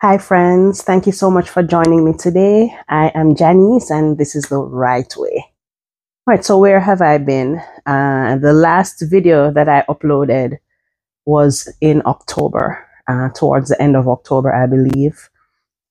Hi, friends. Thank you so much for joining me today. I am Janice, and this is the right way. All right, so where have I been? The last video that I uploaded was in October, towards the end of October, I believe.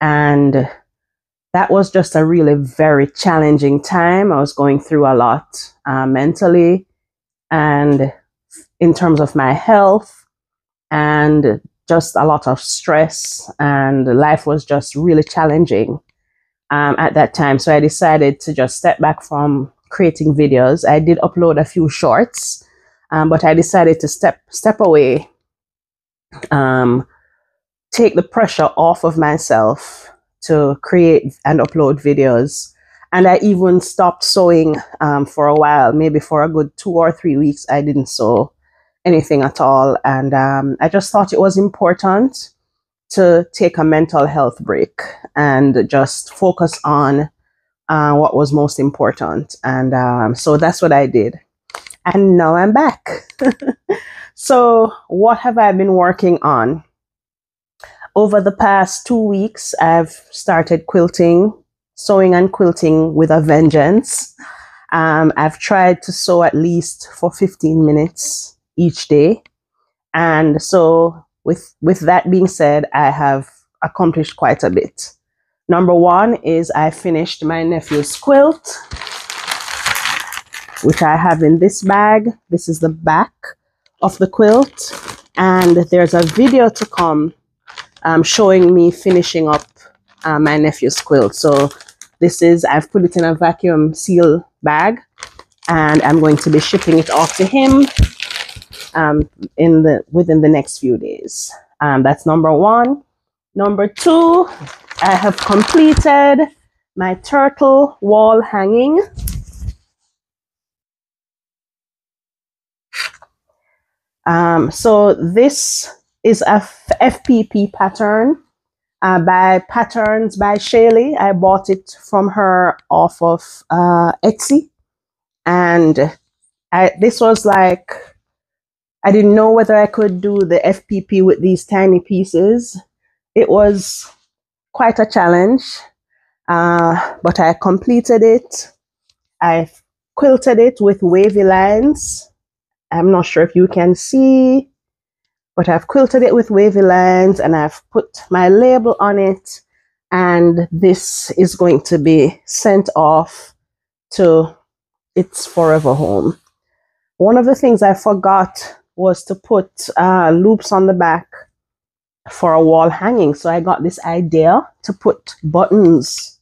And that was just a really very challenging time. I was going through a lot mentally and in terms of my health, and just a lot of stress, and life was just really challenging at that time. So I decided to just step back from creating videos. I did upload a few shorts, but I decided to step away, um, take the pressure off of myself to create and upload videos. And I even stopped sewing for a while, maybe for a good 2 or 3 weeks. I didn't sew anything at all. And I just thought it was important to take a mental health break and just focus on what was most important. And so that's what I did. And now I'm back. So, what have I been working on? Over the past 2 weeks, I've started quilting, sewing and quilting with a vengeance. I've tried to sew at least for 15 minutes each day. And so with that being said, I have accomplished quite a bit. Number one is I finished my nephew's quilt, which I have in this bag. This is the back of the quilt. And there's a video to come showing me finishing up my nephew's quilt. So I've put it in a vacuum seal bag, and I'm going to be shipping it off to him within the next few days. That's number one. Number two, I have completed my turtle wall hanging. So this is a FPP pattern by Patterns by Shaylee. I bought it from her off of Etsy, and this was like, I didn't know whether I could do the FPP with these tiny pieces. It was quite a challenge, but I completed it. I quilted it with wavy lines. I'm not sure if you can see, but I've quilted it with wavy lines, and I've put my label on it, and this is going to be sent off to its forever home. One of the things I forgot was to put loops on the back for a wall hanging. So I got this idea to put buttons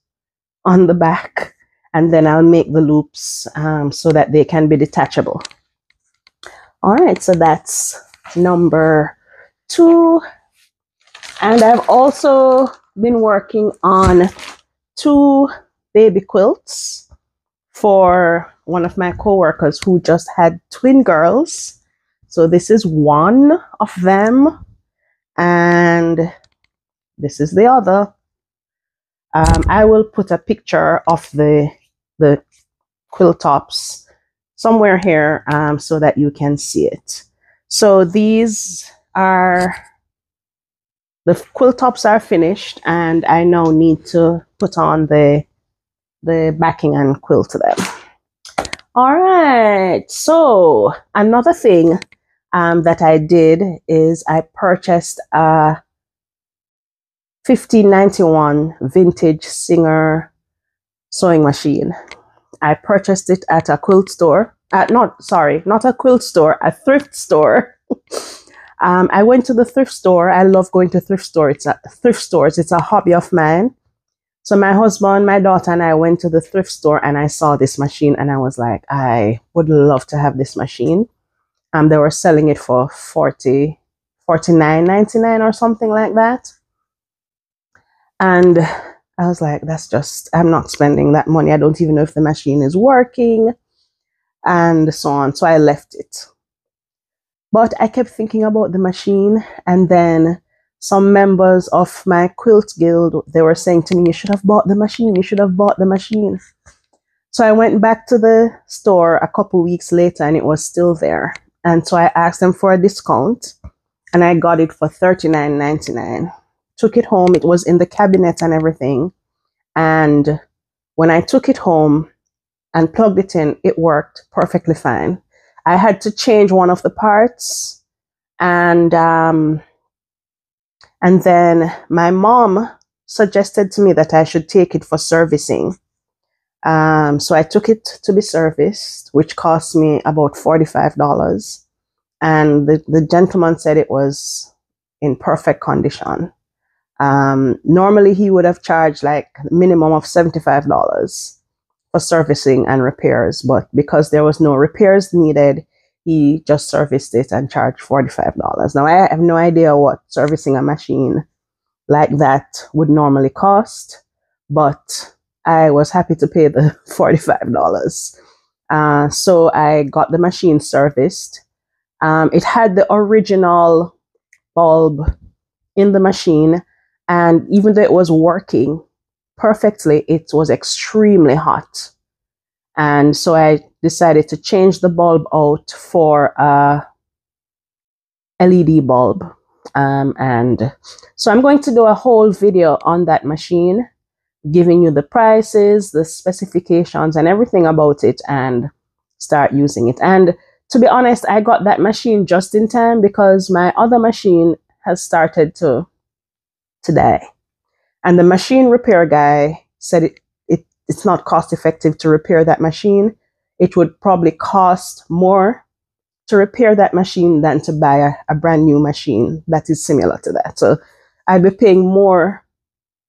on the back, and then I'll make the loops so that they can be detachable. All right, so that's number two. And I've also been working on 2 baby quilts for one of my coworkers who just had twin girls. So this is one of them, and this is the other. I will put a picture of the quilt tops somewhere here so that you can see it. So these are, the quilt tops are finished, and I now need to put on the backing and quilt them. All right, so another thing that I did is I purchased a 1591 vintage Singer sewing machine. I purchased it at a quilt store. Not a quilt store, a thrift store. I went to the thrift store. I love going to thrift stores. It's a hobby of mine. So my husband, my daughter, and I went to the thrift store, and I saw this machine, and I was like, I would love to have this machine. They were selling it for $49.99 or something like that. And I was like, I'm not spending that money. I don't even know if the machine is working, and so on. So I left it. But I kept thinking about the machine, and then some members of my quilt guild, they were saying to me, you should have bought the machine. You should have bought the machine. So I went back to the store a couple weeks later, and it was still there. And so I asked them for a discount, and I got it for $39.99. took it home. It was in the cabinet and everything. And when I took it home and plugged it in, it worked perfectly fine. I had to change one of the parts, and then my mom suggested to me that I should take it for servicing. So I took it to be serviced, which cost me about $45. And the gentleman said it was in perfect condition. Normally he would have charged like a minimum of $75 for servicing and repairs, but because there was no repairs needed, he just serviced it and charged $45. Now I have no idea what servicing a machine like that would normally cost, but I was happy to pay the $45. So I got the machine serviced. It had the original bulb in the machine, and even though it was working perfectly, it was extremely hot. And so I decided to change the bulb out for a LED bulb. And so I'm going to do a whole video on that machine, giving you the prices, the specifications, and everything about it, and start using it. And to be honest, I got that machine just in time because my other machine has started to die. And the machine repair guy said it's not cost effective to repair that machine. It would probably cost more to repair that machine than to buy a brand new machine that is similar to that. So I'd be paying more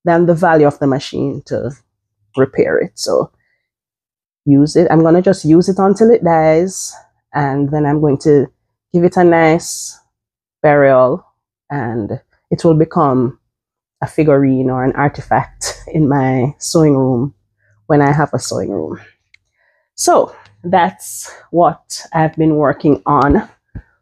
than the value of the machine to repair it. So use it. I'm going to just use it until it dies, and then I'm going to give it a nice burial, and it will become a figurine or an artifact in my sewing room when I have a sewing room. So that's what I've been working on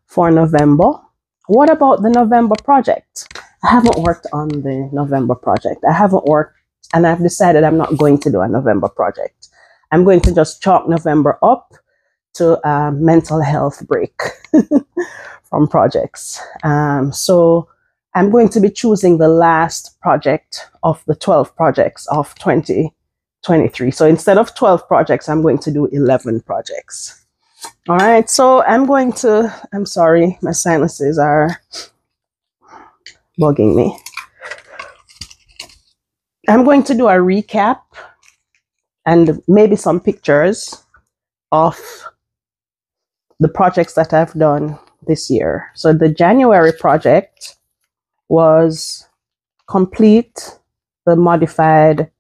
for November. What about the November project? I haven't worked on the November project. I haven't worked, and I've decided I'm not going to do a November project. I'm going to just chalk November up to a mental health break from projects. So I'm going to be choosing the last project of the 12 projects of 2023. So instead of 12 projects, I'm going to do 11 projects. All right, so I'm sorry, my sinuses are bugging me. I'm going to do a recap and maybe some pictures of the projects that I've done this year. So the January project was complete the modified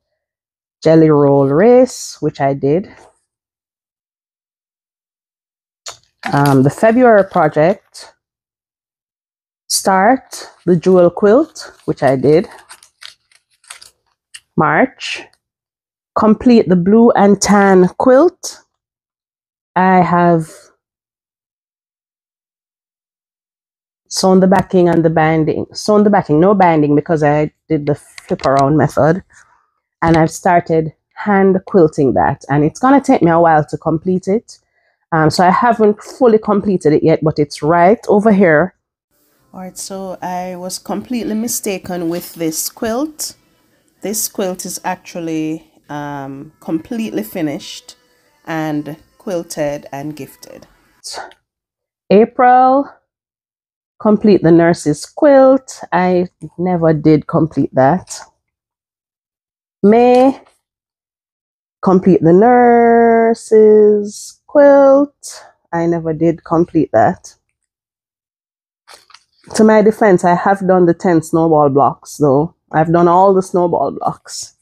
jelly roll race, which I did. The February project, start the jewel quilt, which I did. March, complete the blue and tan quilt. I have sewn the backing and the binding. Sewn the backing, no binding, because I did the flip around method. And I've started hand quilting that, and it's going to take me a while to complete it. So I haven't fully completed it yet, but it's right over here. All right, so I was completely mistaken with this quilt. This quilt is actually completely finished and quilted and gifted. April, complete the nurse's quilt. I never did complete that. May, complete the nurse's quilt. I never did complete that. To my defense, I have done the 10 snowball blocks though. I've done all the snowball blocks.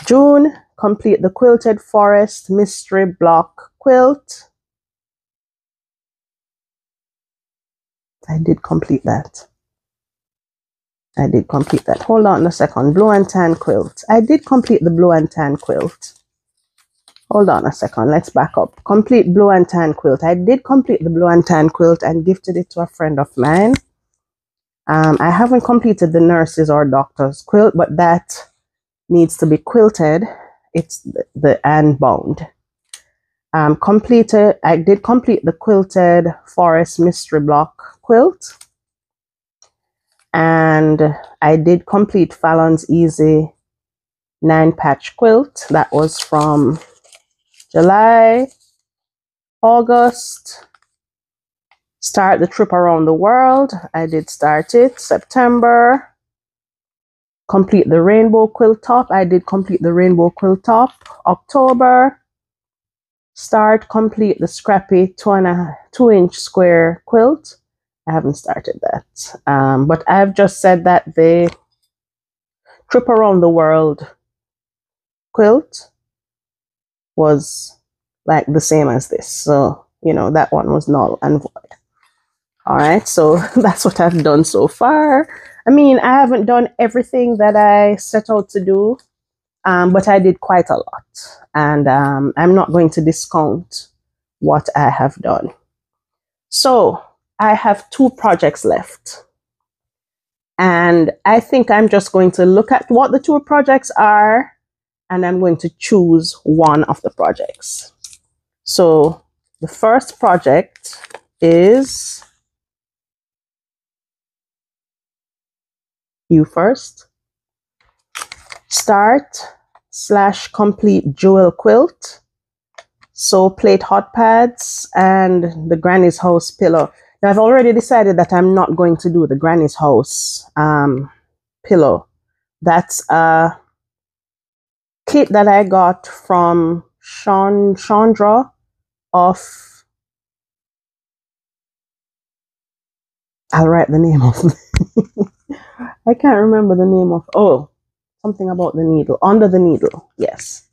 June, complete the quilted forest mystery block quilt. I did complete that. I did complete that. Hold on a second. Blue and tan quilt. I did complete the blue and tan quilt. Hold on a second. Let's back up. Complete blue and tan quilt. I did complete the blue and tan quilt and gifted it to a friend of mine. I haven't completed the nurse's or doctor's quilt, but that needs to be quilted. It's the and bound. I did complete the quilted forest mystery block quilt. And I did complete Fallon's Easy 9-patch quilt. That was from July, August. Start the Trip Around the World. I did start it. September. Complete the Rainbow Quilt Top. I did complete the Rainbow Quilt Top. October. Start complete the Scrappy 2-inch square quilt. I haven't started that. But I've just said that the Trip Around the World quilt was like the same as this. So, you know, that one was null and void. All right, so that's what I've done so far. I mean, I haven't done everything that I set out to do, but I did quite a lot. And I'm not going to discount what I have done. So I have 2 projects left. And I think I'm just going to look at what the 2 projects are, and I'm going to choose one of the projects. So the first project is You First. Start/complete jewel quilt. Sew plate hot pads and the Granny's House pillow. Now I've already decided that I'm not going to do the Granny's House pillow. That's a kit that I got from Chandra of, I'll write the name of I can't remember the name of, something about the needle, Under the Needle, yes.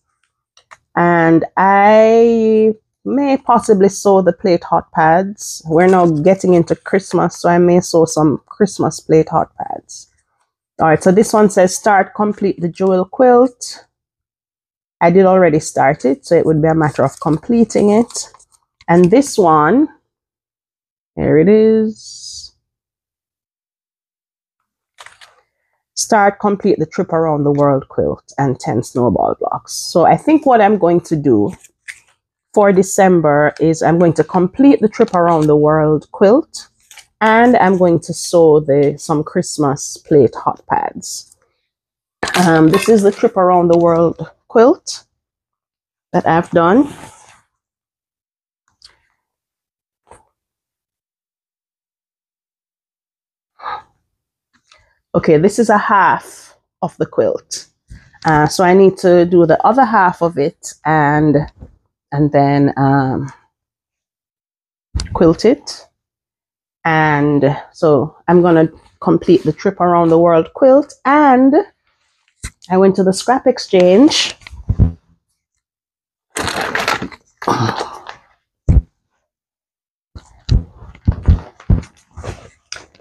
And I may possibly sew the plate hot pads. We're now getting into Christmas, so I may sew some Christmas plate hot pads. All right, so this one says start complete the jewel quilt. I did already start it, so it would be a matter of completing it. And this one, here it is. Start complete the Trip Around the World quilt and 10 snowball blocks. So I think what I'm going to do for December is I'm going to complete the Trip Around the World quilt, and I'm going to sew some Christmas plate hot pads. This is the Trip Around the World quilt that I've done. Okay, this is a half of the quilt. So I need to do the other half of it and then quilt it. And so I'm going to complete the Trip Around the World quilt. And I went to the scrap exchange.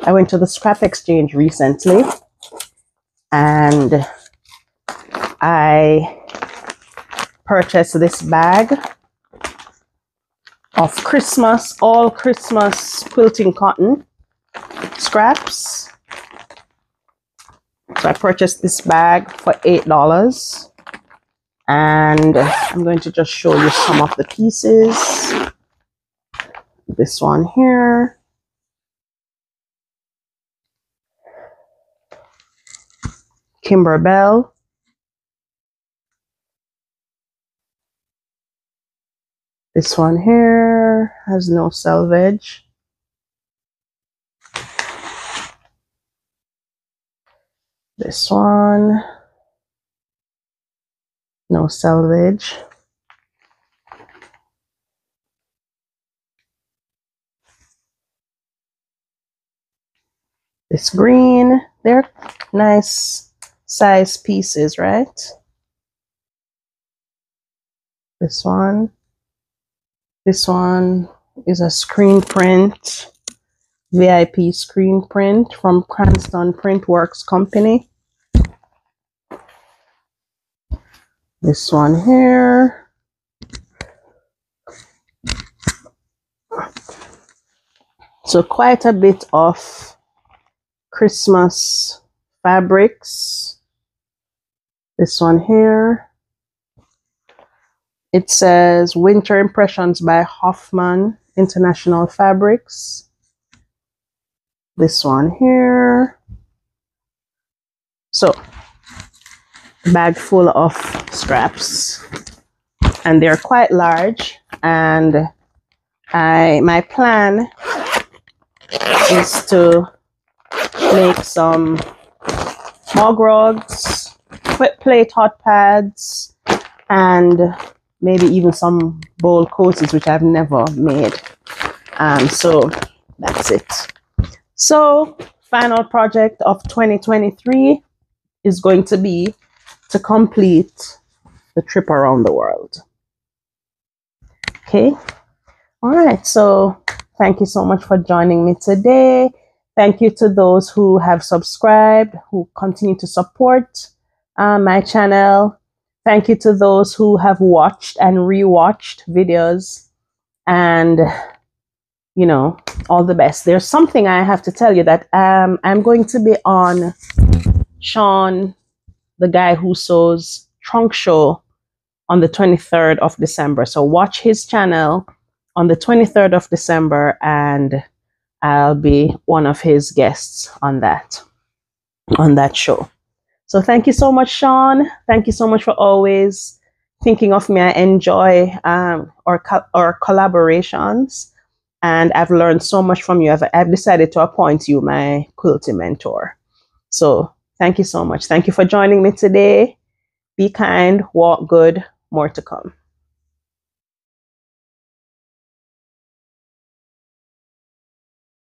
I went to the scrap exchange recently, and I purchased this bag of all Christmas quilting cotton scraps. So I purchased this bag for $8, and I'm going to just show you some of the pieces. This one here. Kimberbell. This one here has no selvage. This one, no selvage. This green, they're nice size pieces, right? This one is a screen print, VIP screen print from Cranston Printworks Company. This one here. So quite a bit of Christmas fabrics. This one here. It says Winter Impressions by Hoffman International Fabrics. This one here. So, bag full of scraps, and they're quite large. And my plan is to make some mug rugs, quick plate hot pads, and maybe even some bowl coasters, which I've never made. So that's it. So final project of 2023 is going to be to complete the trip around the world. Okay. All right. So thank you so much for joining me today. Thank you to those who have subscribed, who continue to support my channel. Thank you to those who have watched and rewatched videos. And, you know, all the best. There's something I have to tell you, that I'm going to be on Sean, the guy who sews, trunk show on the 23rd of December. So watch his channel on the 23rd of December, and I'll be one of his guests on that show. So thank you so much, Sean. Thank you so much for always thinking of me. I enjoy our collaborations, and I've learned so much from you. I've decided to appoint you my quilting mentor. So thank you so much. Thank you for joining me today. Be kind, walk good, more to come.